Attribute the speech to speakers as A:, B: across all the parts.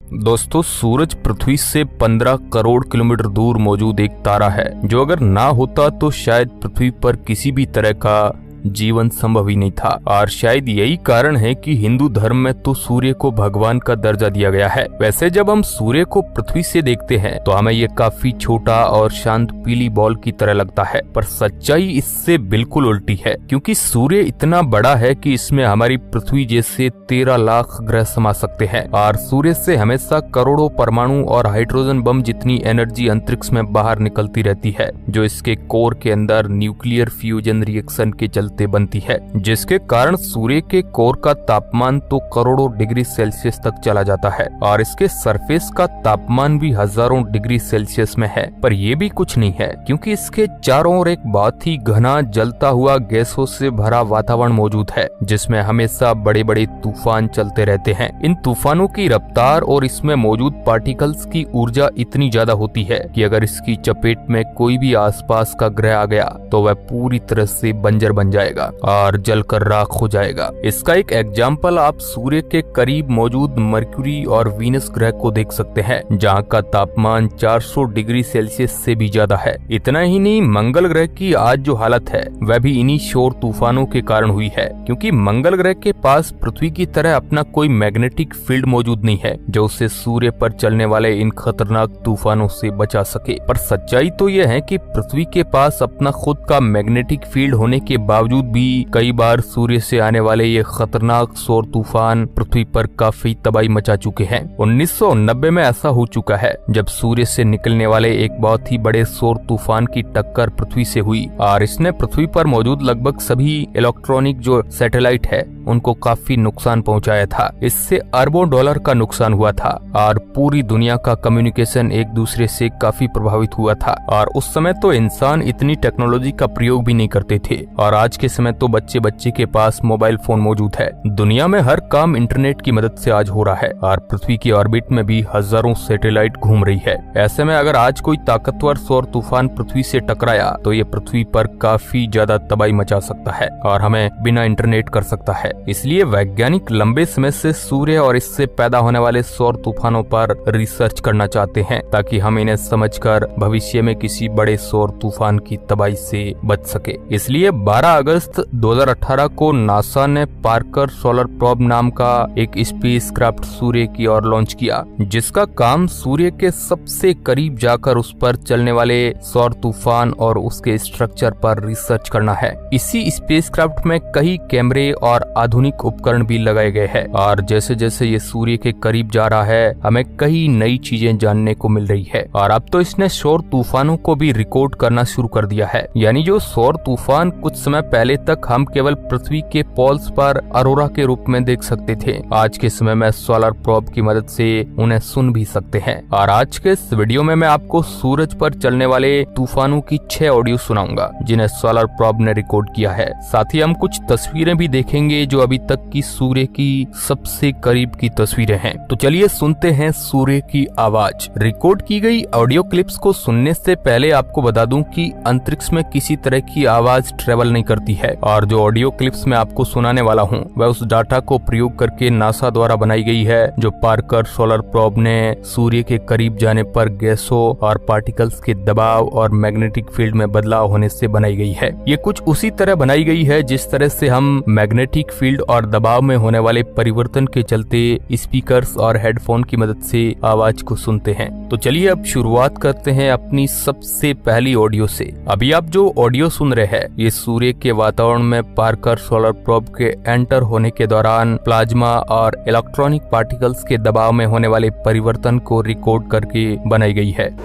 A: दोस्तों, सूरज पृथ्वी से 15 करोड़ किलोमीटर दूर मौजूद एक तारा है जो अगर ना होता तो शायद पृथ्वी पर किसी भी तरह का जीवन संभव ही नहीं था। और शायद यही कारण है कि हिंदू धर्म में तो सूर्य को भगवान का दर्जा दिया गया है। वैसे जब हम सूर्य को पृथ्वी से देखते हैं तो हमें ये काफी छोटा और शांत पीली बॉल की तरह लगता है, पर सच्चाई इससे बिल्कुल उल्टी है, क्योंकि सूर्य इतना बड़ा है कि इसमें हमारी पृथ्वी जैसे 13 लाख ग्रह समा सकते हैं। और सूर्य से हमेशा करोड़ों परमाणु और हाइड्रोजन बम जितनी एनर्जी अंतरिक्ष में बाहर निकलती रहती है, जो इसके कोर के अंदर न्यूक्लियर फ्यूजन रिएक्शन के चलते बनती है, जिसके कारण सूर्य के कोर का तापमान तो करोड़ों डिग्री सेल्सियस तक चला जाता है और इसके सरफेस का तापमान भी हजारों डिग्री सेल्सियस में है। पर यह भी कुछ नहीं है, क्योंकि इसके चारों ओर एक बहुत ही घना जलता हुआ गैसों से भरा वातावरण मौजूद है, जिसमें हमेशा बड़े बड़े तूफान चलते रहते हैं। इन तूफानों की रफ्तार और इसमें मौजूद पार्टिकल्स की ऊर्जा इतनी ज्यादा होती है कि अगर इसकी चपेट में कोई भी आसपास का ग्रह आ गया तो वह पूरी तरह से बंजर बन जाएगा और जलकर राख हो जाएगा। इसका एक एग्जाम्पल आप सूर्य के करीब मौजूद मरक्यूरी और वीनस ग्रह को देख सकते हैं, जहां का तापमान 400 डिग्री सेल्सियस से भी ज्यादा है। इतना ही नहीं, मंगल ग्रह की आज जो हालत है वह भी इन्हीं शोर तूफानों के कारण हुई है, क्योंकि मंगल ग्रह के पास पृथ्वी की तरह अपना कोई मैग्नेटिक फील्ड मौजूद नहीं है जो उसे सूर्य पर चलने वाले इन खतरनाक तूफानों से बचा सके। पर सच्चाई तो यह है कि पृथ्वी के पास अपना खुद का मैग्नेटिक फील्ड होने के बावजूद भी कई बार सूर्य से आने वाले ये खतरनाक सौर तूफान पृथ्वी पर काफी तबाही मचा चुके हैं। 1990 में ऐसा हो चुका है जब सूर्य से निकलने वाले एक बहुत ही बड़े सौर तूफान की टक्कर पृथ्वी से हुई और इसने पृथ्वी पर मौजूद लगभग सभी इलेक्ट्रॉनिक जो सैटेलाइट है उनको काफी नुकसान पहुंचाया था। इससे अरबों डॉलर का नुकसान हुआ था और पूरी दुनिया का कम्युनिकेशन एक दूसरे से काफी प्रभावित हुआ था। और उस समय तो इंसान इतनी टेक्नोलॉजी का प्रयोग भी नहीं करते थे, और आज के समय तो बच्चे बच्चे के पास मोबाइल फोन मौजूद है। दुनिया में हर काम इंटरनेट की मदद से आज हो रहा है और पृथ्वी की ऑर्बिट में भी हजारों सैटेलाइट घूम रही है। ऐसे में अगर आज कोई ताकतवर सौर तूफान पृथ्वी से टकराया तो ये पृथ्वी पर काफी ज्यादा तबाही मचा सकता है और हमें बिना इंटरनेट कर सकता है। इसलिए वैज्ञानिक लंबे समय से सूर्य और इससे पैदा होने वाले सौर तूफानों पर रिसर्च करना चाहते हैं, ताकि हम इन्हें समझकर भविष्य में किसी बड़े सौर तूफान की तबाही से बच सके। इसलिए 12 अगस्त 2018 को नासा ने पार्कर सोलर प्रोब नाम का एक स्पेसक्राफ्ट सूर्य की ओर लॉन्च किया, जिसका काम सूर्य के सबसे करीब जाकर उस पर चलने वाले सौर तूफान और उसके स्ट्रक्चर पर रिसर्च करना है। इसी स्पेसक्राफ्ट में कई कैमरे और आधुनिक उपकरण भी लगाए गए हैं, और जैसे जैसे ये सूर्य के करीब जा रहा है हमें कई नई चीजें जानने को मिल रही है। और अब तो इसने सौर तूफानों को भी रिकॉर्ड करना शुरू कर दिया है, यानी जो सौर तूफान कुछ समय पहले तक हम केवल पृथ्वी के पोल्स पर अरोरा के रूप में देख सकते थे, आज के समय में सोलर प्रोब की मदद से उन्हें सुन भी सकते हैं। और आज के इस वीडियो में मैं आपको सूरज पर चलने वाले तूफानों की 6 ऑडियो सुनाऊंगा जिन्हें सोलर प्रोब ने रिकॉर्ड किया है। साथ ही हम कुछ तस्वीरें भी देखेंगे जो अभी तक की सूर्य की सबसे करीब की तस्वीरें हैं। तो चलिए सुनते हैं सूर्य की आवाज। रिकॉर्ड की गई ऑडियो क्लिप्स को सुनने से पहले आपको बता दूं कि अंतरिक्ष में किसी तरह की आवाज ट्रेवल नहीं करती है, और जो ऑडियो क्लिप्स मैं आपको सुनाने वाला हूं वह उस डाटा को प्रयोग करके नासा द्वारा बनाई गई है, जो पार्कर सोलर प्रोब ने सूर्य के करीब जाने पर गैसों और पार्टिकल्स के दबाव और मैग्नेटिक फील्ड में बदलाव होने से बनाई गई है। ये कुछ उसी तरह बनाई गई है जिस तरह से हम मैग्नेटिक फील्ड और दबाव में होने वाले परिवर्तन के चलते स्पीकर्स और हेडफोन की मदद से आवाज को सुनते हैं। तो चलिए अब शुरुआत करते हैं अपनी सबसे पहली ऑडियो से। अभी आप जो ऑडियो सुन रहे हैं ये सूर्य के वातावरण में पार्कर सोलर प्रोब के एंटर होने के दौरान प्लाज्मा और इलेक्ट्रॉनिक पार्टिकल्स के दबाव में होने वाले परिवर्तन को रिकॉर्ड करके बनाई गई है।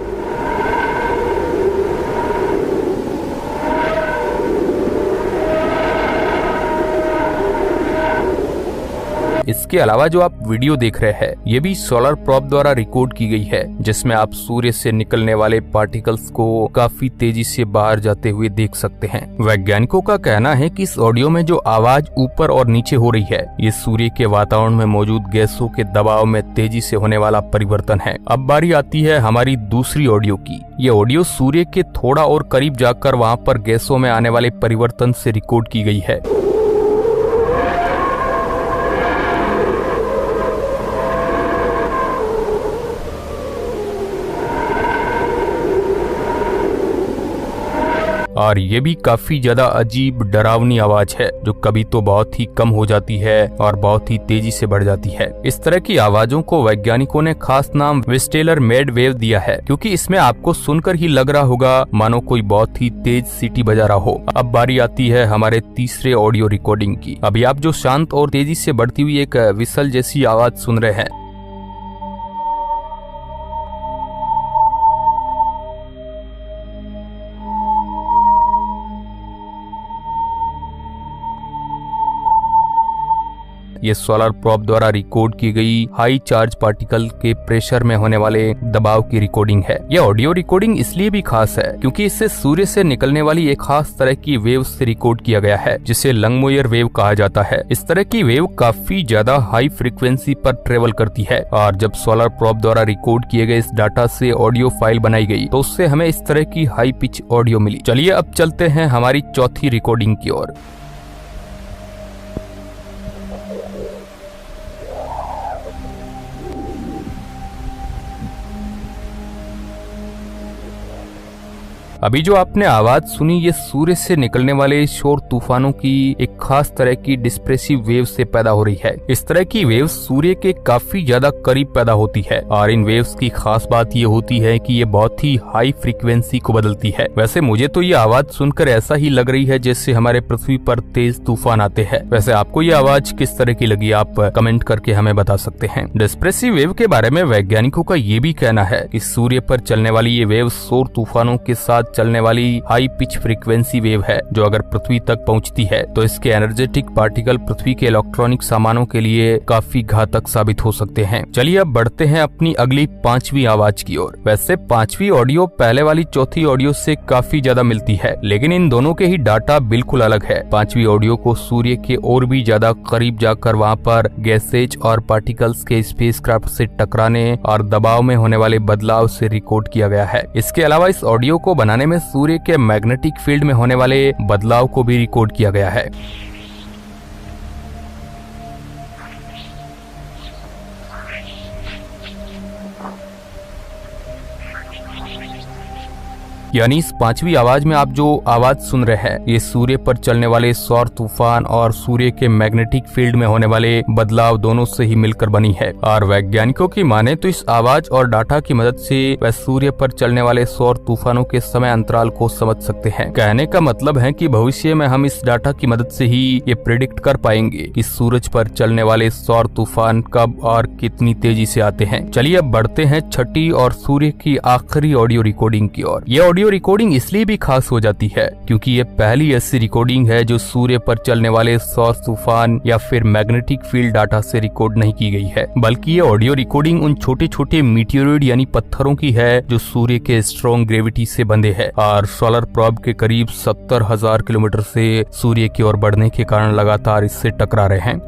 A: इसके अलावा जो आप वीडियो देख रहे हैं ये भी सोलर प्रोब द्वारा रिकॉर्ड की गई है, जिसमें आप सूर्य से निकलने वाले पार्टिकल्स को काफी तेजी से बाहर जाते हुए देख सकते हैं। वैज्ञानिकों का कहना है कि इस ऑडियो में जो आवाज ऊपर और नीचे हो रही है ये सूर्य के वातावरण में मौजूद गैसों के दबाव में तेजी से होने वाला परिवर्तन है। अब बारी आती है हमारी दूसरी ऑडियो की। ये ऑडियो सूर्य के थोड़ा और करीब जाकर वहाँ पर गैसों में आने वाले परिवर्तन से रिकॉर्ड की गई है। और ये भी काफी ज्यादा अजीब डरावनी आवाज है, जो कभी तो बहुत ही कम हो जाती है और बहुत ही तेजी से बढ़ जाती है। इस तरह की आवाजों को वैज्ञानिकों ने खास नाम विस्टेलर मेड वेव दिया है, क्योंकि इसमें आपको सुनकर ही लग रहा होगा मानो कोई बहुत ही तेज सीटी बजा रहा हो। अब बारी आती है हमारे तीसरे ऑडियो रिकॉर्डिंग की। अभी आप जो शांत और तेजी से बढ़ती हुई एक विसल जैसी आवाज सुन रहे हैं, ये सोलर प्रोब द्वारा रिकॉर्ड की गई हाई चार्ज पार्टिकल के प्रेशर में होने वाले दबाव की रिकॉर्डिंग है। यह ऑडियो रिकॉर्डिंग इसलिए भी खास है क्योंकि इससे सूर्य से निकलने वाली एक खास तरह की वेव से रिकॉर्ड किया गया है, जिसे लंगमोयर वेव कहा जाता है। इस तरह की वेव काफी ज्यादा हाई फ्रीक्वेंसी पर ट्रेवल करती है और जब सोलर प्रोब द्वारा रिकॉर्ड किए गए इस डाटा से ऑडियो फाइल बनाई गई तो उससे हमें इस तरह की हाई पिच ऑडियो मिली। चलिए अब चलते हैं हमारी चौथी रिकॉर्डिंग की ओर। अभी जो आपने आवाज सुनी, ये सूर्य से निकलने वाले शोर तूफानों की एक खास तरह की डिस्प्रेसिव वेव से पैदा हो रही है। इस तरह की वेव सूर्य के काफी ज्यादा करीब पैदा होती है और इन वेव्स की खास बात ये होती है कि ये बहुत ही हाई फ्रीक्वेंसी को बदलती है। वैसे मुझे तो ये आवाज सुनकर ऐसा ही लग रही है जैसे हमारे पृथ्वी पर तेज तूफान आते हैं। वैसे आपको ये आवाज किस तरह की लगी, आप कमेंट करके हमें बता सकते हैं। डिस्प्रेसिव वेव के बारे में वैज्ञानिकों का ये भी कहना है कि सूर्य पर चलने वाली ये वेव शोर तूफानों के साथ चलने वाली हाई पिच फ्रीक्वेंसी वेव है, जो अगर पृथ्वी तक पहुंचती है तो इसके एनर्जेटिक पार्टिकल पृथ्वी के इलेक्ट्रॉनिक सामानों के लिए काफी घातक साबित हो सकते हैं। चलिए अब बढ़ते हैं अपनी अगली पांचवी आवाज की ओर। वैसे पांचवी ऑडियो पहले वाली चौथी ऑडियो से काफी ज्यादा मिलती है, लेकिन इन दोनों के ही डाटा बिल्कुल अलग है। पांचवी ऑडियो को सूर्य के और भी ज्यादा करीब जाकर वहाँ पर गैसेज और पार्टिकल्स के स्पेसक्राफ्ट से टकराने और दबाव में होने वाले बदलाव से रिकॉर्ड किया गया है। इसके अलावा इस ऑडियो को बनाने में सूर्य के मैग्नेटिक फील्ड में होने वाले बदलाव को भी रिकॉर्ड किया गया है। यानी इस पांचवी आवाज में आप जो आवाज सुन रहे हैं, ये सूर्य पर चलने वाले सौर तूफान और सूर्य के मैग्नेटिक फील्ड में होने वाले बदलाव दोनों से ही मिलकर बनी है। और वैज्ञानिकों की माने तो इस आवाज और डाटा की मदद से वह सूर्य पर चलने वाले सौर तूफानों के समय अंतराल को समझ सकते हैं। कहने का मतलब है कि भविष्य में हम इस डाटा की मदद से ही ये प्रेडिक्ट कर पाएंगे कि सूरज पर चलने वाले सौर तूफान कब और कितनी तेजी से आते हैं। चलिए अब बढ़ते हैं छठी और सूर्य की आखिरी ऑडियो रिकॉर्डिंग की ओर। ये ऑडियो रिकॉर्डिंग इसलिए भी खास हो जाती है क्योंकि ये पहली ऐसी रिकॉर्डिंग है जो सूर्य पर चलने वाले सौर तूफान या फिर मैग्नेटिक फील्ड डाटा से रिकॉर्ड नहीं की गई है, बल्कि ये ऑडियो रिकॉर्डिंग उन छोटे छोटे मीटियोरॉइड यानी पत्थरों की है जो सूर्य के स्ट्रॉन्ग ग्रेविटी से बंधे हैं और सोलर प्रोब के करीब 70,000 किलोमीटर से सूर्य की ओर बढ़ने के कारण लगातार इससे टकरा रहे हैं।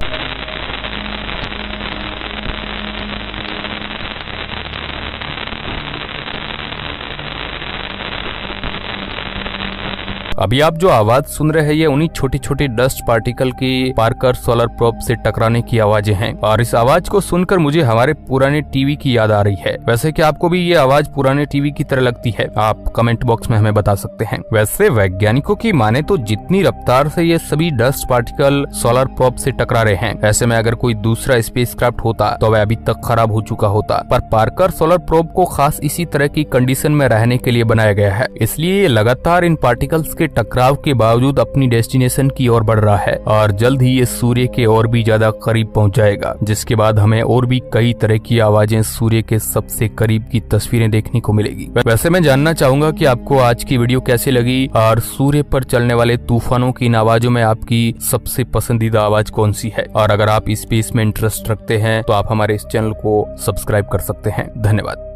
A: अभी आप जो आवाज सुन रहे हैं ये उन्हीं छोटे छोटे डस्ट पार्टिकल के पार्कर सोलर प्रोब से टकराने की आवाजें हैं और इस आवाज को सुनकर मुझे हमारे पुराने टीवी की याद आ रही है। वैसे क्या आपको भी ये आवाज पुराने टीवी की तरह लगती है? आप कमेंट बॉक्स में हमें बता सकते हैं। वैसे वैज्ञानिकों की माने तो जितनी रफ्तार से ये सभी डस्ट पार्टिकल सोलर प्रोब से टकरा रहे हैं, ऐसे में अगर कोई दूसरा स्पेसक्राफ्ट होता तो वह अभी तक खराब हो चुका होता, पर पार्कर सोलर प्रोब को खास इसी तरह की कंडीशन में रहने के लिए बनाया गया है। इसलिए ये लगातार इन पार्टिकल्स के टकराव के बावजूद अपनी डेस्टिनेशन की ओर बढ़ रहा है और जल्द ही ये सूर्य के और भी ज्यादा करीब पहुंच जाएगा, जिसके बाद हमें और भी कई तरह की आवाजें सूर्य के सबसे करीब की तस्वीरें देखने को मिलेगी। वैसे मैं जानना चाहूंगा कि आपको आज की वीडियो कैसी लगी और सूर्य पर चलने वाले तूफानों की इन आवाजों में आपकी सबसे पसंदीदा आवाज कौन सी है? और अगर आप स्पेस में इंटरेस्ट रखते हैं तो आप हमारे इस चैनल को सब्सक्राइब कर सकते हैं। धन्यवाद।